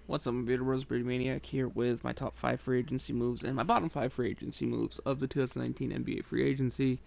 What's up, Maine-iac here with my top 5 free agency moves and my bottom 5 free agency moves of the 2019 NBA free agency.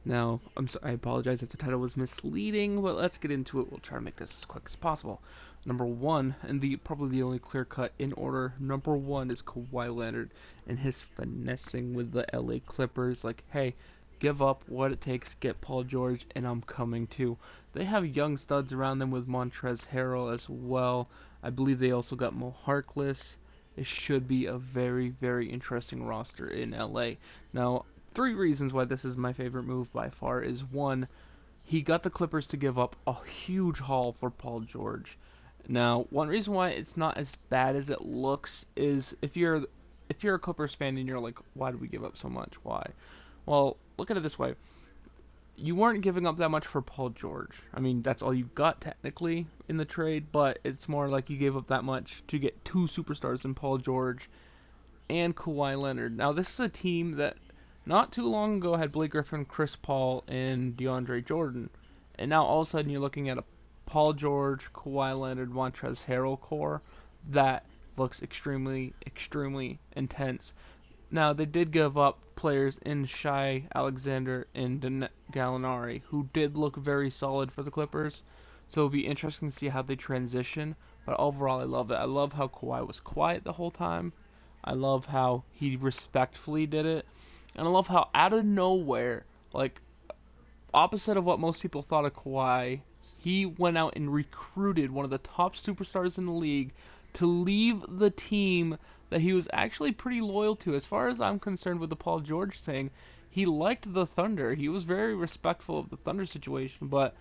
Now, I apologize if the title was misleading, but let's get into it. We'll try to make this as quick as possible. Number 1, and probably the only clear cut in order, number 1 is Kawhi Leonard and his finessing with the LA Clippers. Like, hey, give up what it takes, get Paul George, and I'm coming too. They have young studs around them with Montrezl Harrell as well. I believe they also got Mo Harkless. It should be a very, very interesting roster in LA. Now, 3 reasons why this is my favorite move by far is 1, he got the Clippers to give up a huge haul for Paul George. Now, one reason why it's not as bad as it looks is if you're a Clippers fan and you're like, why did we give up so much? Why? Well, look at it this way. You weren't giving up that much for Paul George. I mean, that's all you got technically in the trade, but it's more like you gave up that much to get 2 superstars in Paul George and Kawhi Leonard. Now, this is a team that not too long ago had Blake Griffin, Chris Paul, and DeAndre Jordan. And now all of a sudden you're looking at a Paul George, Kawhi Leonard, Montrezl Harrell core that looks extremely, extremely intense. Now, they did give up players in Shai Alexander and Gallinari, who did look very solid for the Clippers. So it'll be interesting to see how they transition. But overall, I love it. I love how Kawhi was quiet the whole time. I love how he respectfully did it. And I love how out of nowhere, like, opposite of what most people thought of Kawhi, he went out and recruited one of the top superstars in the league to leave the team that he was actually pretty loyal to. As far as I'm concerned with the Paul George thing, he liked the Thunder. He was very respectful of the Thunder situation, but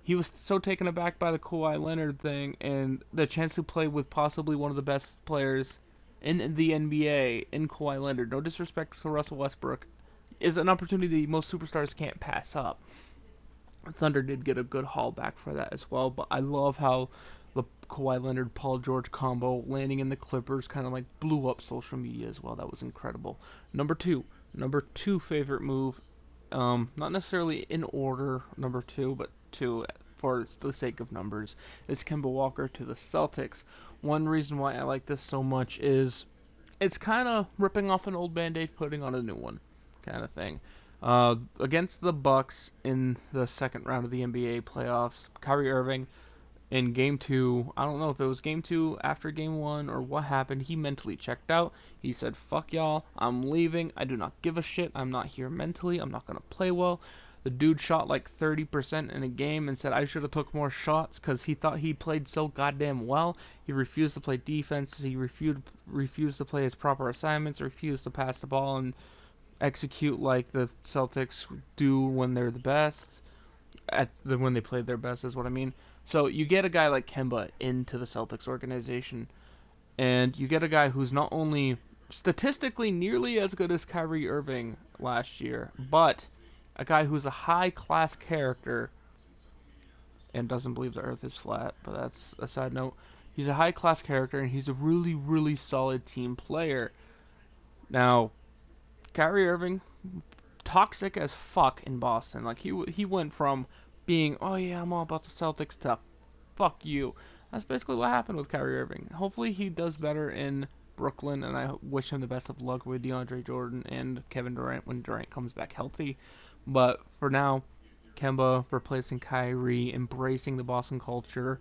he was so taken aback by the Kawhi Leonard thing and the chance to play with possibly one of the best players in the NBA in Kawhi Leonard. No disrespect to Russell Westbrook, is an opportunity most superstars can't pass up. Thunder did get a good haul back for that as well, but I love how the Kawhi Leonard Paul George combo landing in the Clippers kind of like blew up social media as well. That was incredible. Number two favorite move, not necessarily in order, number 2, but 2 for the sake of numbers, is Kemba Walker to the Celtics. One reason why I like this so much is it's kind of ripping off an old Band-Aid, putting on a new one kind of thing. Against the Bucks in the second round of the NBA playoffs, Kyrie Irving in Game 2, I don't know if it was Game 2 after Game 1 or what happened, he mentally checked out. He said, fuck y'all, I'm leaving, I do not give a shit, I'm not here mentally, I'm not going to play well. The dude shot like 30% in a game and said I should have took more shots because he thought he played so goddamn well. He refused to play defense, he refused to play his proper assignments, refused to pass the ball and execute like the Celtics do when they're the best, when they played their best is what I mean. So you get a guy like Kemba into the Celtics organization, and you get a guy who's not only statistically nearly as good as Kyrie Irving last year, but a guy who's a high-class character and doesn't believe the earth is flat, but that's a side note. He's a high-class character, and he's a really, really solid team player. Now, Kyrie Irving, toxic as fuck in Boston. Like, he went from being, oh yeah, I'm all about the Celtics, to fuck you. That's basically what happened with Kyrie Irving. Hopefully he does better in Brooklyn, and I wish him the best of luck with DeAndre Jordan and Kevin Durant when Durant comes back healthy. But for now, Kemba replacing Kyrie, embracing the Boston culture,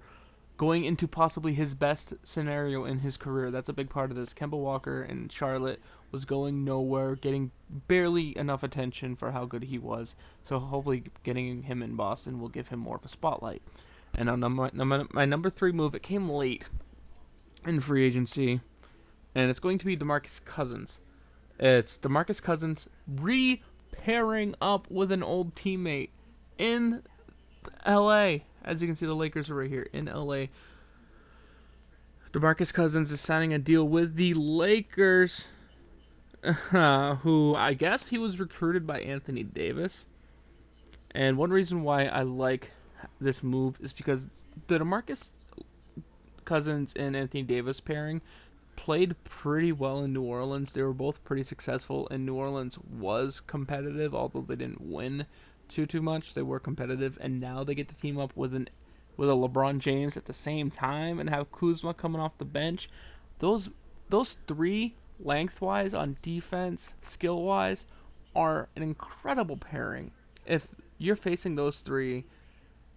going into possibly his best scenario in his career. That's a big part of this. Kemba Walker in Charlotte was going nowhere, getting barely enough attention for how good he was. So hopefully getting him in Boston will give him more of a spotlight. And on my number 3 move, it came late in free agency, and it's going to be DeMarcus Cousins. It's DeMarcus Cousins pairing up with an old teammate in LA. As you can see, the Lakers are right here in LA. DeMarcus Cousins is signing a deal with the Lakers, who I guess he was recruited by Anthony Davis. And one reason why I like this move is because the DeMarcus Cousins and Anthony Davis pairing played pretty well in New Orleans. They were both pretty successful, and New Orleans was competitive, although they didn't win too much. They were competitive, and now they get to team up with an with a LeBron James at the same time and have Kuzma coming off the bench. Those those three lengthwise on defense, skill wise, are an incredible pairing. If you're facing those three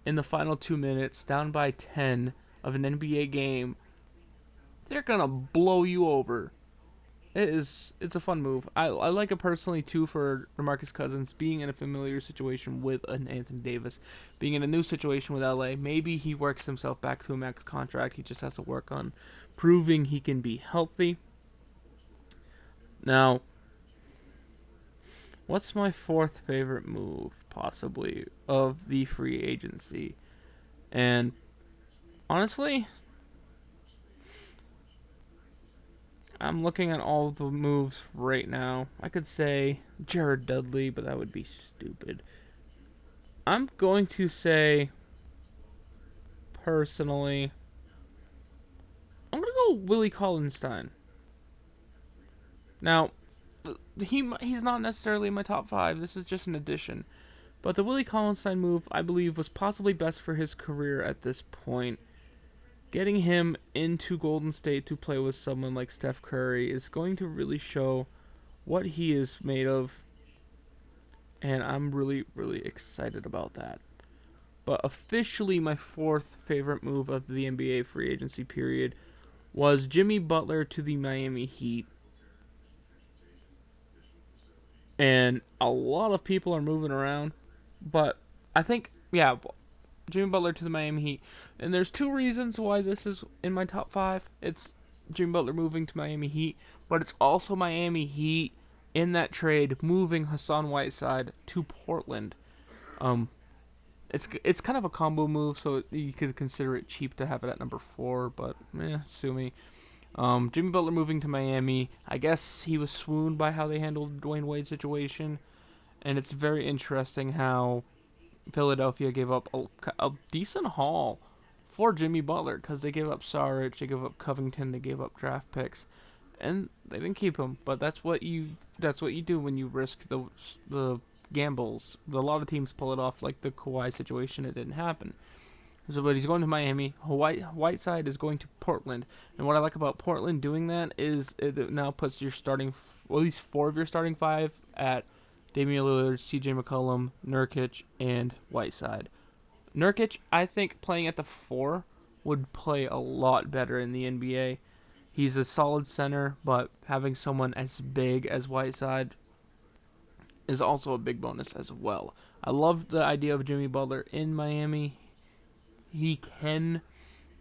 in the final 2 minutes, down by 10 of an NBA game, they're gonna blow you over. It's a fun move. I like it personally too for DeMarcus Cousins being in a familiar situation with an Anthony Davis, being in a new situation with LA. Maybe he works himself back to a max contract. He just has to work on proving he can be healthy. Now, what's my fourth favorite move possibly of the free agency? And honestly, I'm looking at all the moves right now. I could say Jared Dudley, but that would be stupid. I'm going to say, personally, I'm going to go Willie Collinstein. Now, he's not necessarily in my top 5. This is just an addition. But the Willie Collinstein move, I believe, was possibly best for his career at this point. Getting him into Golden State to play with someone like Steph Curry is going to really show what he is made of, and I'm really, really excited about that. But officially, my fourth favorite move of the NBA free agency period was Jimmy Butler to the Miami Heat. And a lot of people are moving around, but I think, yeah, Jimmy Butler to the Miami Heat. And there's two reasons why this is in my top 5. It's Jimmy Butler moving to Miami Heat, but it's also Miami Heat in that trade moving Hassan Whiteside to Portland. It's kind of a combo move, so you could consider it cheap to have it at number 4, but sue me. Jimmy Butler moving to Miami. I guess he was swooned by how they handled Dwayne Wade's situation, and it's very interesting how Philadelphia gave up a decent haul for Jimmy Butler because they gave up Saric, they gave up Covington, they gave up draft picks, and they didn't keep him. But that's what you do when you risk the gambles. A lot of teams pull it off, like the Kawhi situation. It didn't happen. So, but he's going to Miami. Whiteside is going to Portland. And what I like about Portland doing that is it now puts your starting, well, at least 4 of your starting 5 at Damian Lillard, C.J. McCollum, Nurkic, and Whiteside. Nurkic, I think playing at the 4 would play a lot better in the NBA. He's a solid center, but having someone as big as Whiteside is also a big bonus as well. I love the idea of Jimmy Butler in Miami. He can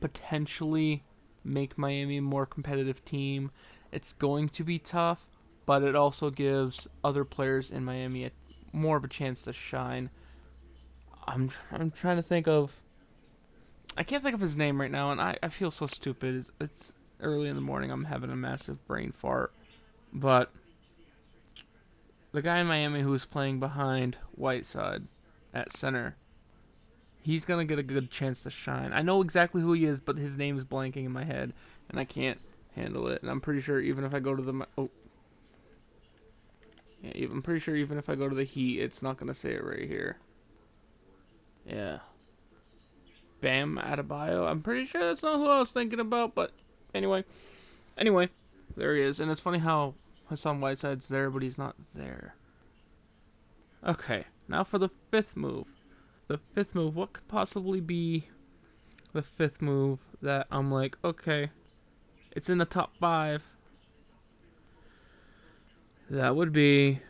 potentially make Miami a more competitive team. It's going to be tough, but it also gives other players in Miami more of a chance to shine. I'm trying to think of... I can't think of his name right now, and I feel so stupid. It's early in the morning. I'm having a massive brain fart. But the guy in Miami who is playing behind Whiteside at center, he's going to get a good chance to shine. I know exactly who he is, but his name is blanking in my head, and I can't handle it. And I'm pretty sure even if I go to the... I'm pretty sure even if I go to the Heat, it's not going to say it right here. Yeah. Bam Adebayo. I'm pretty sure that's not who I was thinking about, but anyway. Anyway, there he is. And it's funny how Hassan Whiteside's there, but he's not there. Okay, now for the 5th move. The 5th move, what could possibly be the 5th move that I'm like, okay, it's in the top 5. That would be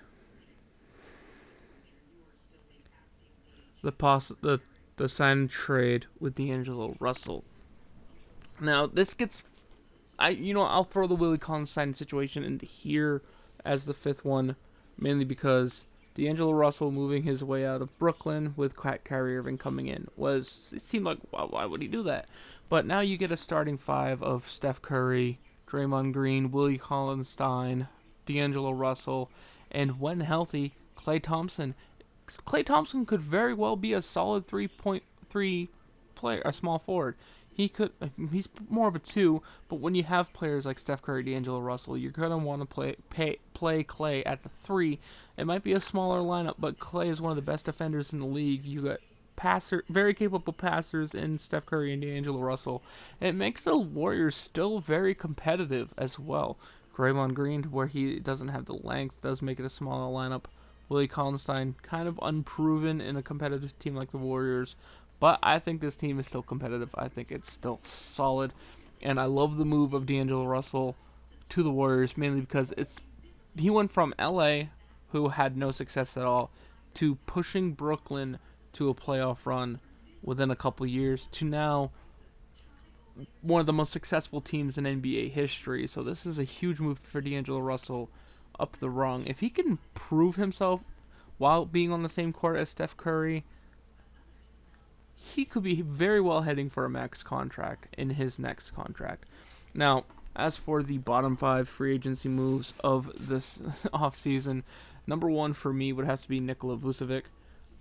the sign and trade with D'Angelo Russell. Now this gets, I'll throw the Willie Cauley-Stein situation into here as the 5th one, mainly because D'Angelo Russell moving his way out of Brooklyn with Kyrie Irving coming in it seemed like, why would he do that? But now you get a starting 5 of Steph Curry, Draymond Green, Willie Cauley-Stein, D'Angelo Russell, and when healthy, Klay Thompson. Klay Thompson could very well be a solid 3.3 player, a small forward. He's more of a 2, but when you have players like Steph Curry, D'Angelo Russell, you're gonna want to play Klay at the 3. It might be a smaller lineup, but Klay is one of the best defenders in the league. You got very capable passers in Steph Curry and D'Angelo Russell. It makes the Warriors still very competitive as well. Draymond Green, where he doesn't have the length, does make it a smaller lineup. Willie Cauley-Stein, kind of unproven in a competitive team like the Warriors, but I think this team is still competitive. I think it's still solid, and I love the move of D'Angelo Russell to the Warriors, mainly because he went from LA, who had no success at all, to pushing Brooklyn to a playoff run within a couple years, to now one of the most successful teams in NBA history. So this is a huge move for D'Angelo Russell up the rung. If he can prove himself while being on the same court as Steph Curry, he could be very well heading for a max contract in his next contract. Now, as for the bottom 5 free agency moves of this offseason, number 1 for me would have to be Nikola Vucevic.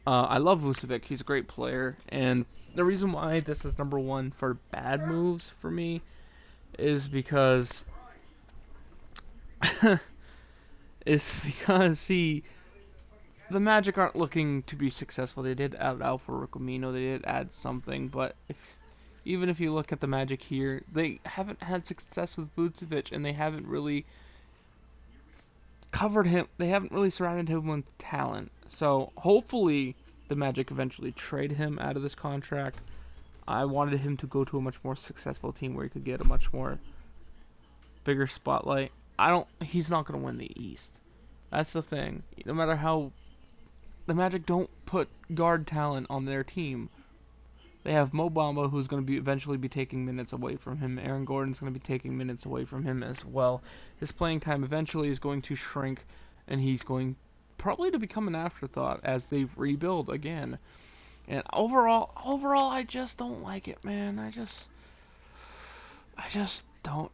I love Vucevic. He's a great player, and the reason why this is number 1 for bad moves for me is because the Magic aren't looking to be successful. They did add Al-Farouq Amino. They did add something, but even if you look at the Magic here, they haven't had success with Vucevic, and they haven't really covered him. They haven't really surrounded him with talent. So hopefully the Magic eventually trade him out of this contract. I wanted him to go to a much more successful team where he could get a much more bigger spotlight. He's not going to win the East. That's the thing. No matter how the Magic don't put guard talent on their team. They have Mo Bamba, who's going to eventually be taking minutes away from him. Aaron Gordon's going to be taking minutes away from him as well. His playing time eventually is going to shrink, and he's going probably to become an afterthought as they rebuild again. And overall, I just don't like it, man. I just don't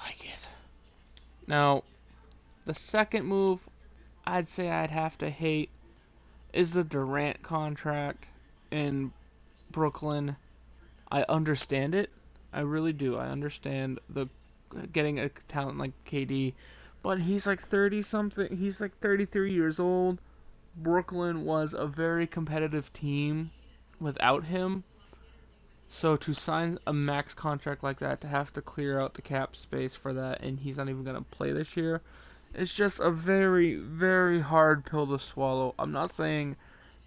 like it. Now, the second move I'd say I'd have to hate is the Durant contract in Brooklyn. I understand it. I really do. I understand the getting a talent like KD, but he's like 30 something. He's like 33 years old. Brooklyn was a very competitive team without him. So to sign a max contract like that, to have to clear out the cap space for that, and he's not even going to play this year, it's just a very, very hard pill to swallow. I'm not saying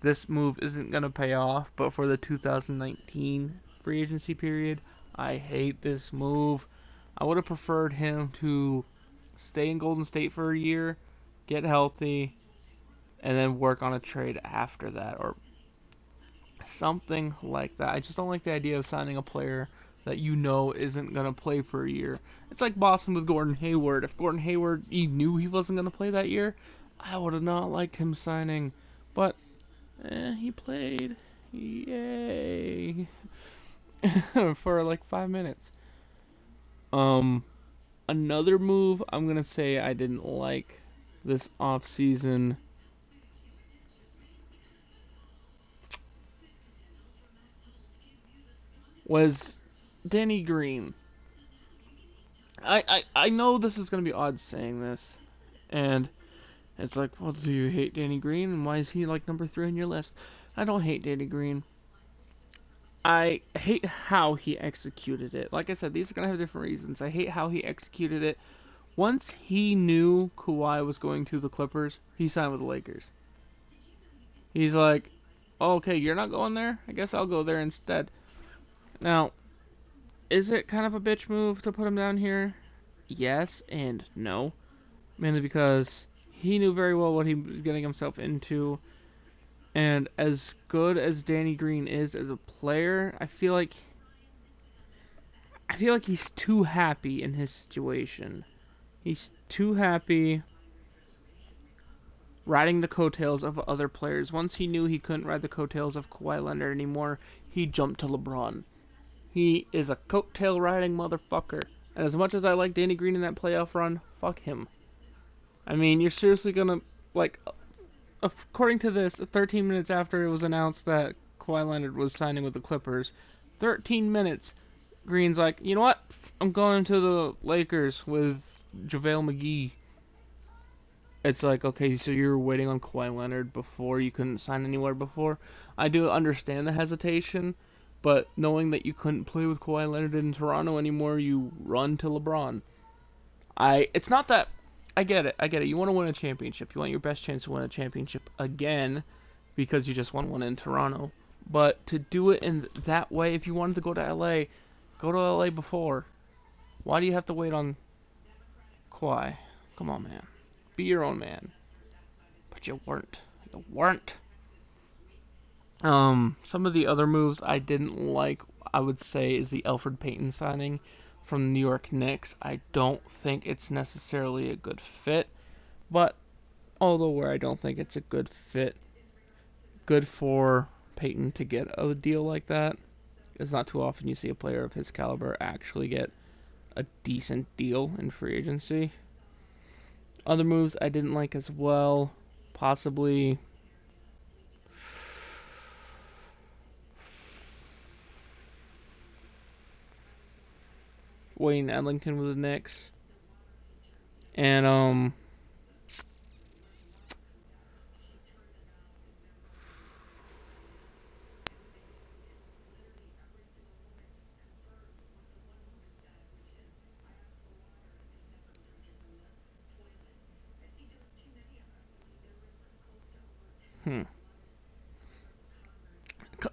this move isn't going to pay off, but for the 2019 free agency period, I hate this move. I would have preferred him to stay in Golden State for a year, get healthy, and then work on a trade after that, or something like that. I just don't like the idea of signing a player that you know isn't going to play for a year. It's like Boston with Gordon Hayward. If Gordon Hayward, you knew he wasn't going to play that year, I would have not liked him signing. But he played. Yay. For like 5 minutes. Another move I'm going to say I didn't like this offseason was Danny Green. I know this is going to be odd saying this, and it's like, well, do you hate Danny Green, and why is he like number 3 on your list? I don't hate Danny Green. I hate how he executed it. Like I said, these are going to have different reasons. I hate how he executed it. Once he knew Kawhi was going to the Clippers, he signed with the Lakers. He's like, oh, okay, you're not going there? I guess I'll go there instead. Now, is it kind of a bitch move to put him down here? Yes and no. Mainly because he knew very well what he was getting himself into. And as good as Danny Green is as a player, I feel like he's too happy in his situation. He's too happy riding the coattails of other players. Once he knew he couldn't ride the coattails of Kawhi Leonard anymore, he jumped to LeBron. He is a coattail riding motherfucker. And as much as I like Danny Green in that playoff run, fuck him. I mean, you're seriously gonna, like, according to this, 13 minutes after it was announced that Kawhi Leonard was signing with the Clippers, 13 minutes, Green's like, you know what? I'm going to the Lakers with JaVale McGee. It's like, okay, so you were waiting on Kawhi Leonard before, you couldn't sign anywhere before. I do understand the hesitation, but knowing that you couldn't play with Kawhi Leonard in Toronto anymore, you run to LeBron. It's not that, I get it, I get it. You want to win a championship. You want your best chance to win a championship again because you just won one in Toronto. But to do it in that way, if you wanted to go to LA before. Why do you have to wait on Kawhi? Come on, man. Be your own man. But you weren't. You weren't. Some of the other moves I didn't like, I would say, is the Elfrid Payton signing from the New York Knicks. I don't think it's necessarily a good fit, but although where I don't think it's a good fit, good for Payton to get a deal like that. It's not too often you see a player of his caliber actually get a decent deal in free agency. Other moves I didn't like as well, possibly Wayne Ellington with the Knicks. And hmm.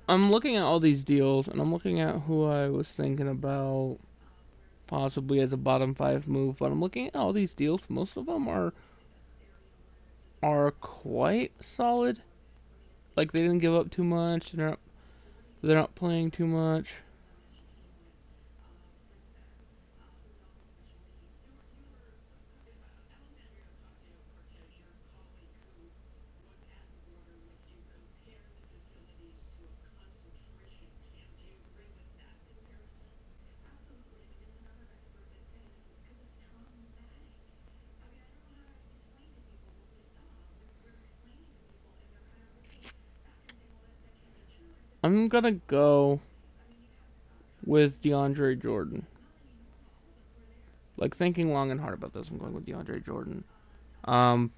I'm looking at all these deals, and I'm looking at who I was thinking about possibly as a bottom five move. But I'm looking at all these deals. Most of them are quite solid. Like they didn't give up too much. They're not playing too much. I'm gonna go with DeAndre Jordan. Like thinking long and hard about this, I'm going with DeAndre Jordan. Um,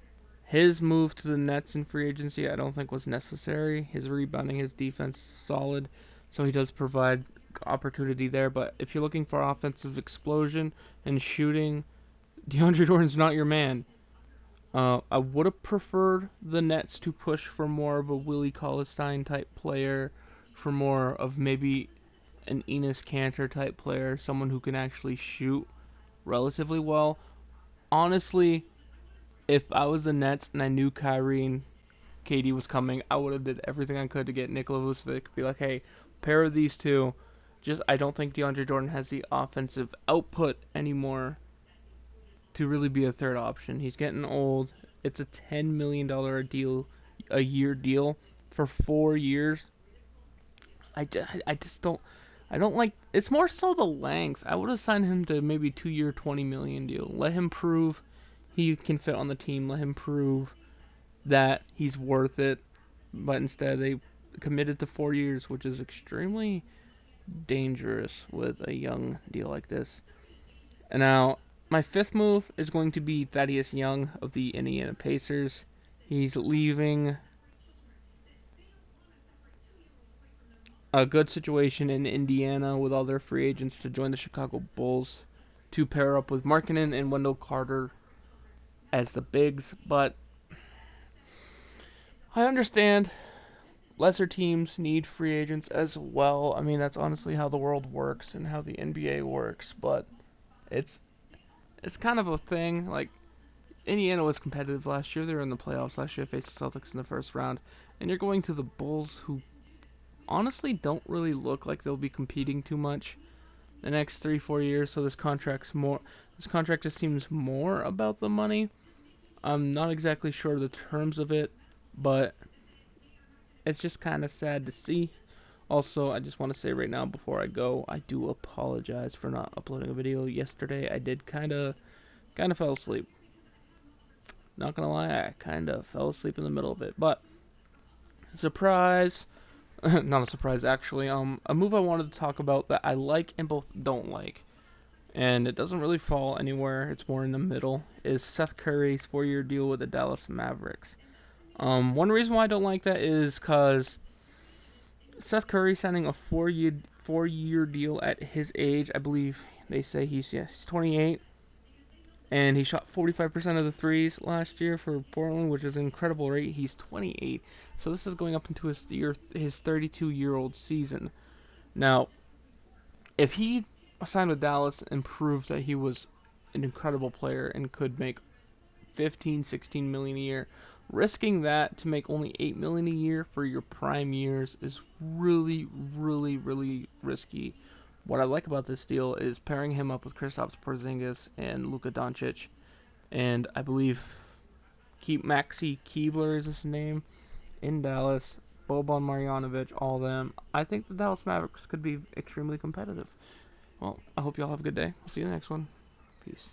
his move to the Nets in free agency, I don't think was necessary. His rebounding, his defense is solid, so he does provide opportunity there. But if you're looking for offensive explosion and shooting, DeAndre Jordan's not your man. I would have preferred the Nets to push for more of a Willie Cauley-Stein type player, for more of maybe an Enes Kanter type player, someone who can actually shoot relatively well. Honestly, if I was the Nets and I knew Kyrie and KD was coming, I would have did everything I could to get Nikola Vucevic. Be like, hey, pair of these two. Just I don't think DeAndre Jordan has the offensive output anymore to really be a third option. He's getting old. It's a $10 million deal, a year deal for 4 years. I just don't. I don't like. It's more so the length. I would have signed him to maybe 2 year, $20 million deal. Let him prove he can fit on the team. Let him prove that he's worth it. But instead, they committed to 4 years, which is extremely dangerous with a young deal like this. And now, my fifth move is going to be Thaddeus Young of the Indiana Pacers. He's leaving a good situation in Indiana with all their free agents to join the Chicago Bulls to pair up with Markkanen and Wendell Carter as the bigs. But I understand lesser teams need free agents as well. I mean, that's honestly how the world works and how the NBA works. But it's it's kind of a thing. Like Indiana was competitive last year. They were in the playoffs last year, faced the Celtics in the first round, and you're going to the Bulls, who honestly don't really look like they'll be competing too much the next 3-4 years. So this contract just seems more about the money. I'm not exactly sure of the terms of it, but it's just kind of sad to see. Also, I just want to say right now before I go, I do apologize for not uploading a video yesterday. I did kind of fell asleep. Not gonna lie, I kind of fell asleep in the middle of it, but surprise. Not a surprise actually. A move I wanted to talk about that I like and both don't like. and it doesn't really fall anywhere. It's more in the middle. Is Seth Curry's 4-year deal with the Dallas Mavericks. One reason why I don't like that is because Seth Curry signing a four-year deal at his age. I believe they say he's 28, and he shot 45% of the threes last year for Portland, which is an incredible rate. He's 28, so this is going up into his 32-year-old season. Now, if he signed with Dallas and proved that he was an incredible player and could make 15, 16 million a year, risking that to make only 8 million a year for your prime years is really, really, really risky. What I like about this deal is pairing him up with Kristaps Porzingis and Luka Doncic, and I believe Maxi Keebler is his name in Dallas. Boban Marjanovic, all of them. I think the Dallas Mavericks could be extremely competitive. Well, I hope y'all have a good day. I'll see you in the next one. Peace.